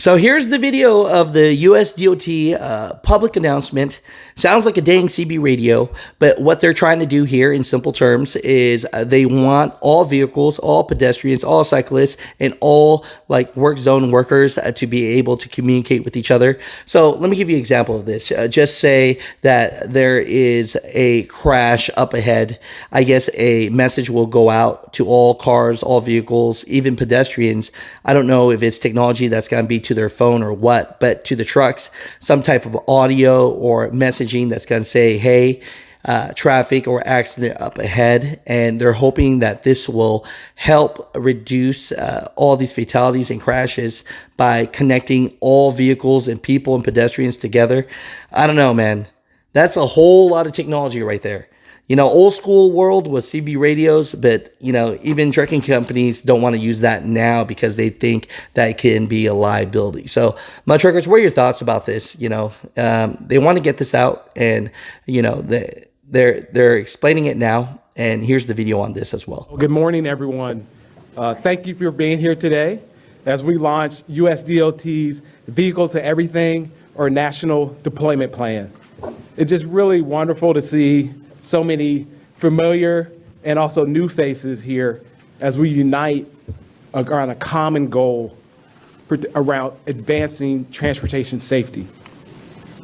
So here's the video of the US DOT public announcement. Sounds like a dang CB radio, but what they're trying to do here in simple terms is they want all vehicles, all pedestrians, all cyclists, and all like work zone workers to be able to communicate with each other. So let me give you an example of this. Just say that there is a crash up ahead. I guess a message will go out to all cars, all vehicles, even pedestrians. I don't know if it's technology that's going to be to their phone or what, but to the trucks, some type of audio or messaging that's going to say, hey, traffic or accident up ahead. And they're hoping that this will help reduce all these fatalities and crashes by connecting all vehicles and people and pedestrians together. I don't know, man. That's a whole lot of technology right there. You know, old school world was CB radios, but, you know, even trucking companies don't want to use that now because they think that it can be a liability. So, Mutha Truckers, what are your thoughts about this? You know, they want to get this out, and, you know, they're explaining it now. And here's the video on this as well. Good morning, everyone. Thank you for being here today as we launch US DOT's Vehicle to Everything or National Deployment Plan. It's just really wonderful to see so many familiar and also new faces here as we unite around a common goal around advancing transportation safety.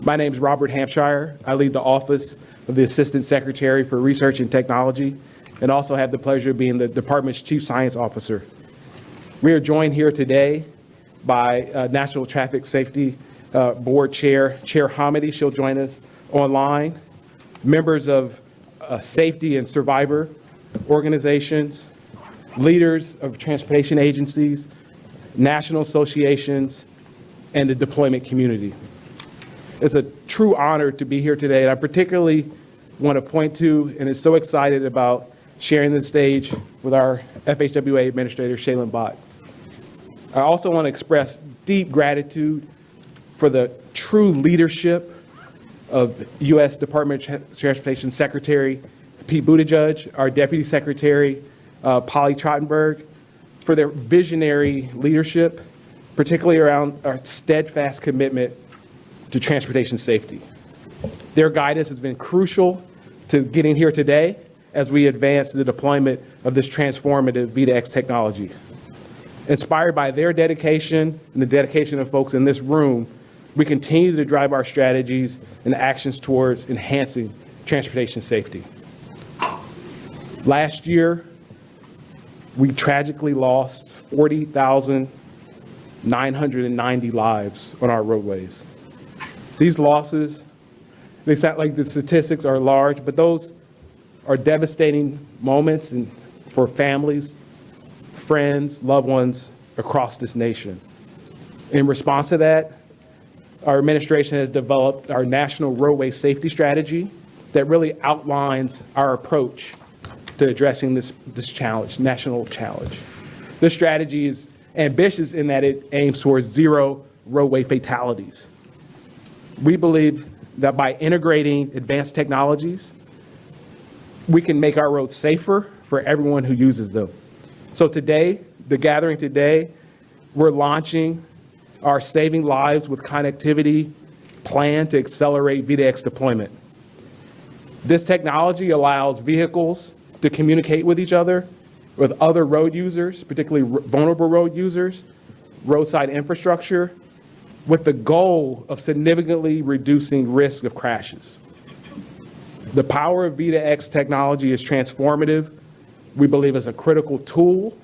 My name is Robert Hampshire. I lead the Office of the Assistant Secretary for Research and Technology, and also have the pleasure of being the department's Chief Science Officer. We are joined here today by National Traffic Safety Board Chair Hamidi. She'll join us online. Members of safety and survivor organizations, leaders of transportation agencies, national associations, and the deployment community. It's a true honor to be here today, and I particularly want to point to and is so excited about sharing the stage with our FHWA Administrator, Shaylin Bott. I also want to express deep gratitude for the true leadership of U.S. Department of Transportation Secretary Pete Buttigieg, our Deputy Secretary Polly Trottenberg, for their visionary leadership, particularly around our steadfast commitment to transportation safety. Their guidance has been crucial to getting here today as we advance the deployment of this transformative V2X technology. Inspired by their dedication and the dedication of folks in this room, we continue to drive our strategies and actions towards enhancing transportation safety. Last year, we tragically lost 40,990 lives on our roadways. These losses, they sound like the statistics are large, but those are devastating moments for families, friends, loved ones across this nation. In response to that, our administration has developed our National Roadway Safety Strategy that really outlines our approach to addressing this challenge, national challenge. This strategy is ambitious in that it aims towards zero roadway fatalities. We believe that by integrating advanced technologies, we can make our roads safer for everyone who uses them. So today, the gathering today, we're launching our Saving Lives with Connectivity plan to accelerate V2X deployment. This technology allows vehicles to communicate with each other, with other road users, particularly vulnerable road users, roadside infrastructure, with the goal of significantly reducing risk of crashes. The power of V2X technology is transformative. We believe it's a critical tool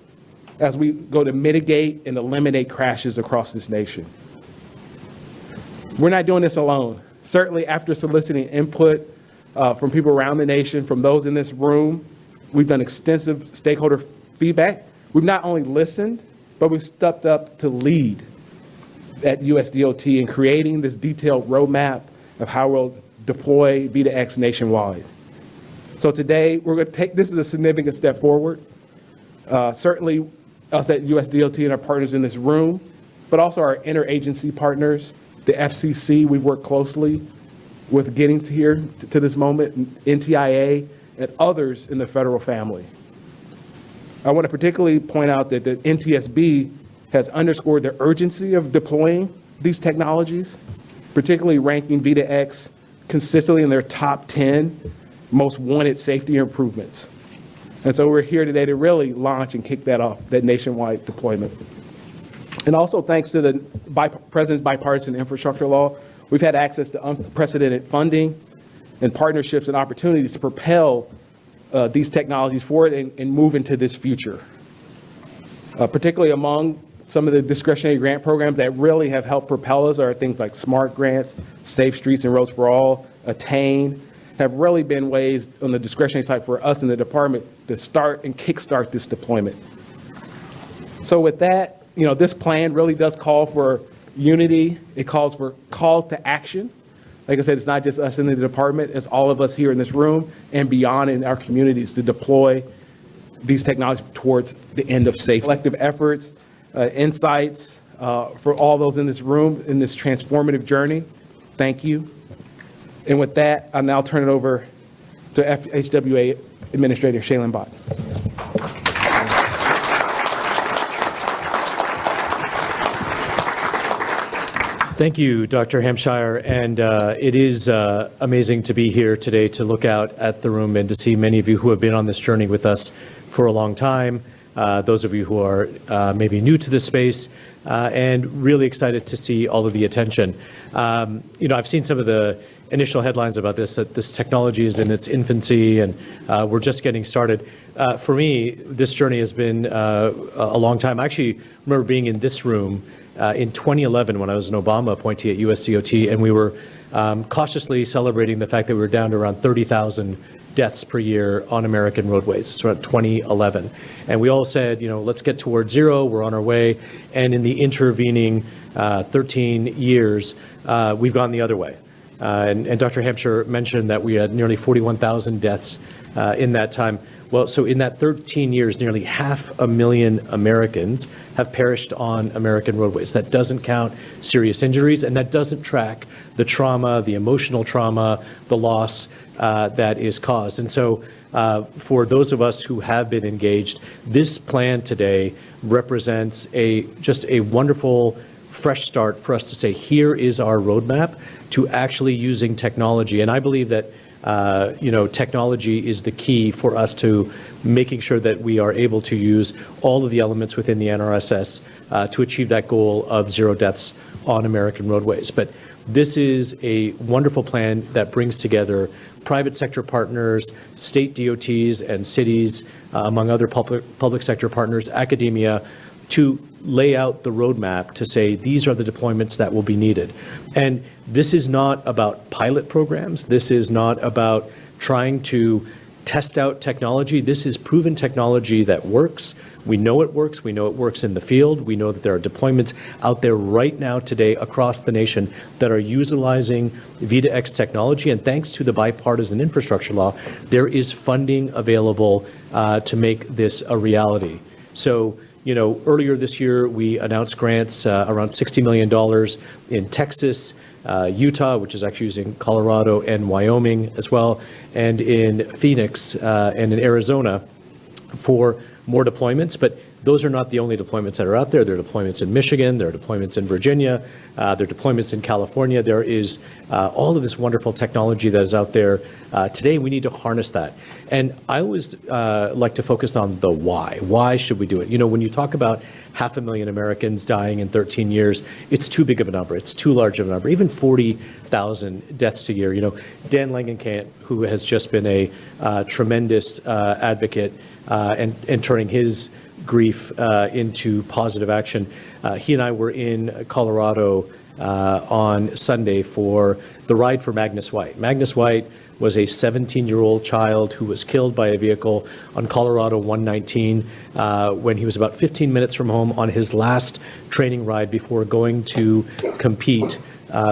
as we go to mitigate and eliminate crashes across this nation. We're not doing this alone. Certainly after soliciting input from people around the nation, from those in this room, we've done extensive stakeholder feedback. We've not only listened, but we've stepped up to lead at US DOT in creating this detailed roadmap of how we'll deploy V2X nationwide. So today, we're going to take, this is a significant step forward. Certainly us at US DOT and our partners in this room, but also our interagency partners, the FCC, we work closely with getting to here, to this moment, NTIA, and others in the federal family. I want to particularly point out that the NTSB has underscored the urgency of deploying these technologies, particularly ranking V2X consistently in their top 10 most wanted safety improvements. And so we're here today to really launch and kick that off, that nationwide deployment. And also thanks to the President's bipartisan infrastructure law, we've had access to unprecedented funding and partnerships and opportunities to propel these technologies forward and move into this future. Particularly among some of the discretionary grant programs that really have helped propel us are things like SMART grants, Safe Streets and Roads for All, Attain, have really been ways on the discretionary side for us in the department to start and kickstart this deployment. So with that, this plan really does call for unity. It calls for call to action. Like I said, it's not just us in the department, it's all of us here in this room and beyond in our communities to deploy these technologies towards the end of safety. Collective efforts, insights for all those in this room in this transformative journey. Thank you. And with that, I'll now turn it over to FHWA Administrator Shaylin Bott. Thank you, Dr. Hampshire. And it is amazing to be here today to look out at the room and to see many of you who have been on this journey with us for a long time, those of you who are maybe new to this space, and really excited to see all of the attention. I've seen some of the initial headlines about this, that this technology is in its infancy and we're just getting started. For me, this journey has been a long time. I actually remember being in this room in 2011 when I was an Obama appointee at USDOT, and we were cautiously celebrating the fact that we were down to around 30,000 deaths per year on American roadways. So around 2011. And we all said, let's get towards zero, we're on our way. And in the intervening 13 years, we've gone the other way. And Dr. Hampshire mentioned that we had nearly 41,000 deaths in that time. Well, so in that 13 years, nearly 500,000 Americans have perished on American roadways. That doesn't count serious injuries, and that doesn't track the trauma, the emotional trauma, the loss that is caused. And so for those of us who have been engaged, this plan today represents just a wonderful fresh start for us to say, here is our roadmap to actually using technology. And I believe that technology is the key for us to making sure that we are able to use all of the elements within the NRSS to achieve that goal of zero deaths on American roadways. But this is a wonderful plan that brings together private sector partners, state DOTs and cities, among other public sector partners, academia, to lay out the roadmap to say these are the deployments that will be needed. And this is not about pilot programs. This is not about trying to test out technology. This is proven technology that works. We know it works. We know it works in the field. We know that there are deployments out there right now today across the nation that are utilizing V2X technology. And thanks to the bipartisan infrastructure law, there is funding available to make this a reality. So, earlier this year, we announced grants around $60 million in Texas, Utah, which is actually using Colorado and Wyoming as well, and in Phoenix and in Arizona for more deployments. But those are not the only deployments that are out there. There are deployments in Michigan, there are deployments in Virginia, there are deployments in California. There is all of this wonderful technology that is out there. Today, we need to harness that. And I always like to focus on the why. Why should we do it? When you talk about 500,000 Americans dying in 13 years, it's too big of a number. It's too large of a number. Even 40,000 deaths a year. Dan Langenkamp, who has just been a tremendous advocate and turning his grief into positive action. He and I were in Colorado on Sunday for the Ride for Magnus White. Magnus White was a 17-year-old child who was killed by a vehicle on Colorado 119 when he was about 15 minutes from home on his last training ride before going to compete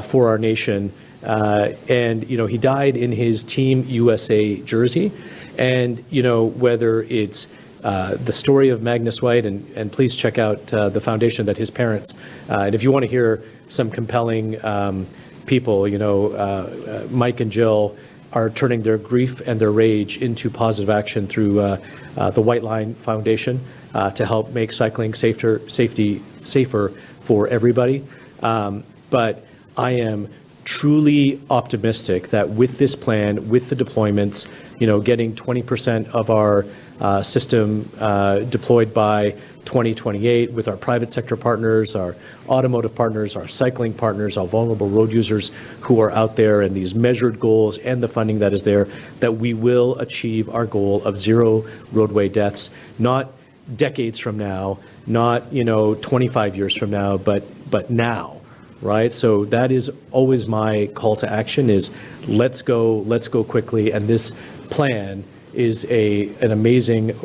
for our nation. And he died in his Team USA jersey. And, whether it's the story of Magnus White, and please check out the foundation that his parents, and if you want to hear some compelling people, Mike and Jill are turning their grief and their rage into positive action through the White Line Foundation to help make cycling safety safer for everybody. But I am truly optimistic that with this plan, with the deployments, getting 20% of our system deployed by 2028 with our private sector partners, our automotive partners, our cycling partners, our vulnerable road users who are out there, and these measured goals and the funding that is there, that we will achieve our goal of zero roadway deaths, not decades from now, not 25 years from now, but now. Right? So that is always my call to action is let's go quickly. And this plan is an amazing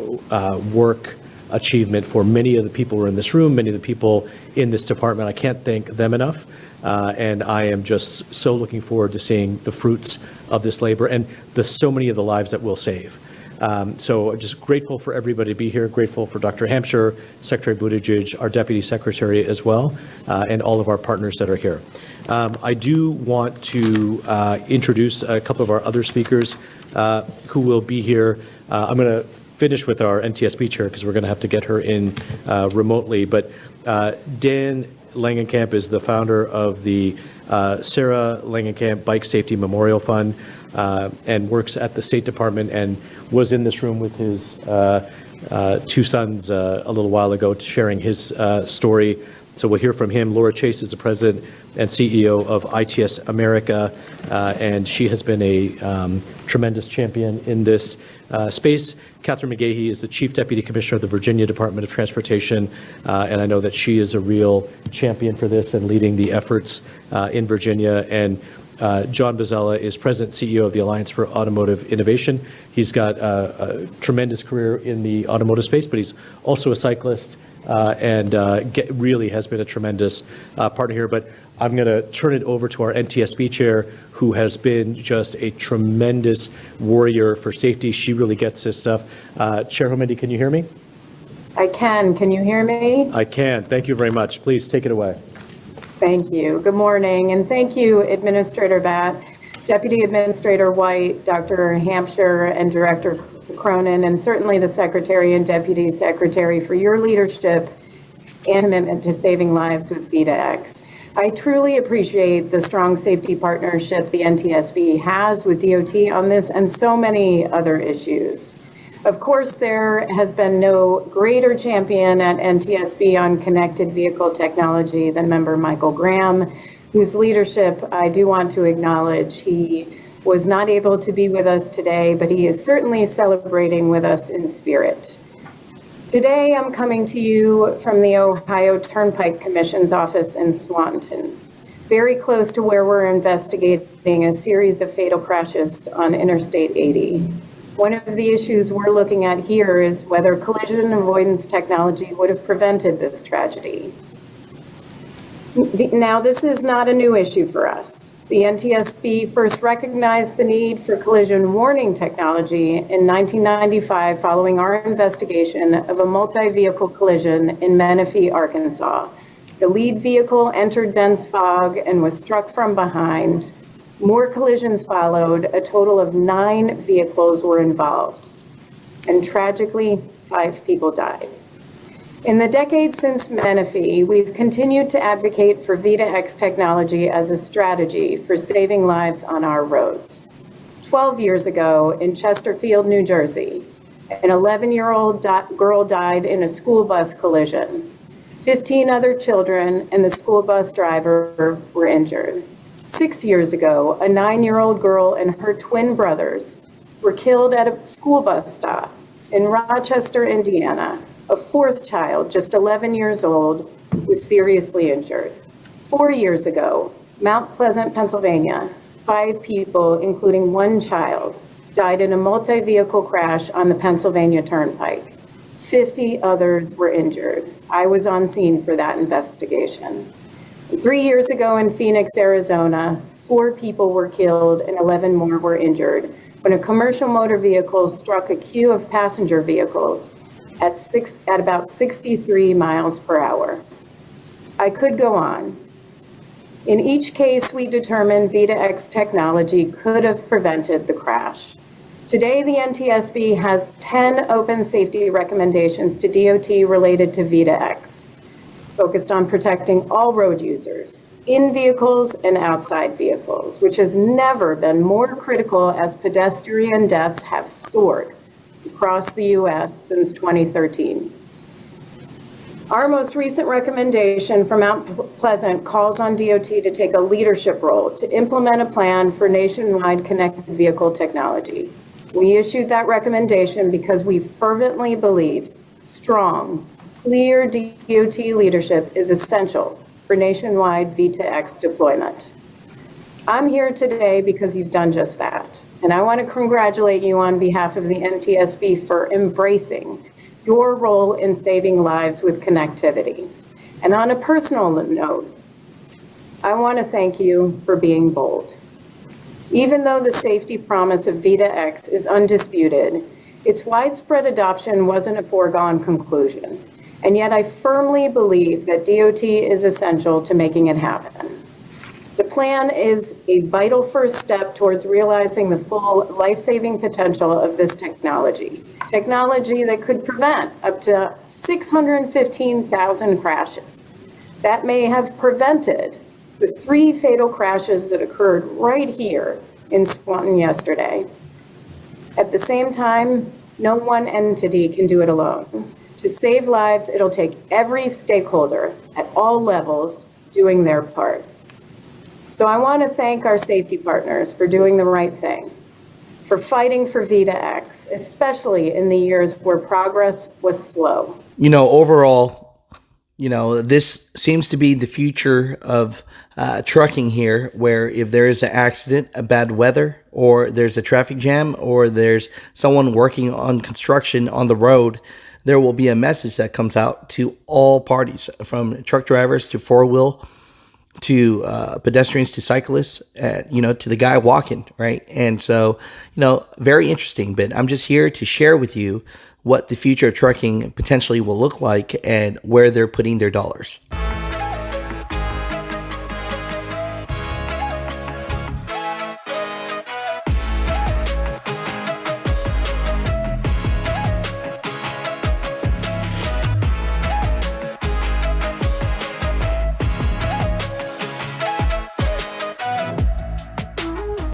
work achievement for many of the people who are in this room, many of the people in this department. I can't thank them enough. And I am just so looking forward to seeing the fruits of this labor and so many of the lives that we'll save. So I'm just grateful for everybody to be here, grateful for Dr. Hampshire, Secretary Buttigieg, our Deputy Secretary as well, and all of our partners that are here. I do want to introduce a couple of our other speakers who will be here. I'm going to finish with our NTSB chair because we're going to have to get her in remotely. But Dan Langenkamp is the founder of the Sarah Langenkamp Bike Safety Memorial Fund and works at the State Department and was in this room with his two sons a little while ago sharing his story. So we'll hear from him. Laura Chase is the president and CEO of ITS America, and she has been a tremendous champion in this space. Catherine McGahey is the Chief Deputy Commissioner of the Virginia Department of Transportation, and I know that she is a real champion for this and leading the efforts in Virginia. And John Bozzella is President and CEO of the Alliance for Automotive Innovation. He's got a tremendous career in the automotive space, but he's also a cyclist and really has been a tremendous partner here. But I'm going to turn it over to our NTSB chair, who has been just a tremendous warrior for safety. She really gets this stuff. Chair Homendy, can you hear me? I can. Can you hear me? I can. Thank you very much. Please take it away. Thank you. Good morning, and thank you, Administrator Batt, Deputy Administrator White, Dr. Hampshire, and Director Cronin, and certainly the Secretary and Deputy Secretary for your leadership and commitment to saving lives with VitaX. I truly appreciate the strong safety partnership the NTSB has with DOT on this and so many other issues. Of course, there has been no greater champion at NTSB on connected vehicle technology than member Michael Graham, whose leadership I do want to acknowledge. He was not able to be with us today, but he is certainly celebrating with us in spirit. Today, I'm coming to you from the Ohio Turnpike Commission's office in Swanton, very close to where we're investigating a series of fatal crashes on Interstate 80. One of the issues we're looking at here is whether collision avoidance technology would have prevented this tragedy. Now, this is not a new issue for us. The NTSB first recognized the need for collision warning technology in 1995 following our investigation of a multi-vehicle collision in Menifee, Arkansas. The lead vehicle entered dense fog and was struck from behind. More collisions followed. A total of 9 vehicles were involved. And tragically, 5 people died. In the decades since Menifee, we've continued to advocate for VitaX technology as a strategy for saving lives on our roads. 12 years ago in Chesterfield, New Jersey, an 11-year-old girl died in a school bus collision. 15 other children and the school bus driver were injured. 6 years ago, a 9-year-old girl and her twin brothers were killed at a school bus stop in Rochester, Indiana. A 4th child, just 11 years old, was seriously injured. 4 years ago, Mount Pleasant, Pennsylvania, 5 people, including 1 child, died in a multi-vehicle crash on the Pennsylvania Turnpike. 50 others were injured. I was on scene for that investigation. 3 years ago in Phoenix, Arizona, 4 people were killed and 11 more were injured when a commercial motor vehicle struck a queue of passenger vehicles at about 63 miles per hour. I could go on. In each case, we determined VitaX technology could have prevented the crash. Today, the NTSB has 10 open safety recommendations to DOT related to VitaX. focused on protecting all road users, in vehicles and outside vehicles, which has never been more critical as pedestrian deaths have soared across the U.S. since 2013. Our most recent recommendation from Mount Pleasant calls on DOT to take a leadership role to implement a plan for nationwide connected vehicle technology. We issued that recommendation because we fervently believe strong, clear DOT leadership is essential for nationwide V2X deployment. I'm here today because you've done just that, and I want to congratulate you on behalf of the NTSB for embracing your role in saving lives with connectivity. And on a personal note, I want to thank you for being bold. Even though the safety promise of V2X is undisputed, its widespread adoption wasn't a foregone conclusion. And yet I firmly believe that DOT is essential to making it happen. The plan is a vital first step towards realizing the full life-saving potential of this technology that could prevent up to 615,000 crashes. That may have prevented the 3 fatal crashes that occurred right here in Swanton yesterday. At the same time, no one entity can do it alone. To save lives, it'll take every stakeholder at all levels doing their part. So I want to thank our safety partners for doing the right thing, for fighting for V2X, especially in the years where progress was slow. Overall, this seems to be the future of trucking here, where if there is an accident, a bad weather, or there's a traffic jam, or there's someone working on construction on the road, there will be a message that comes out to all parties, from truck drivers to four-wheel, to pedestrians, to cyclists, to the guy walking, right? And so, very interesting, but I'm just here to share with you what the future of trucking potentially will look like and where they're putting their dollars.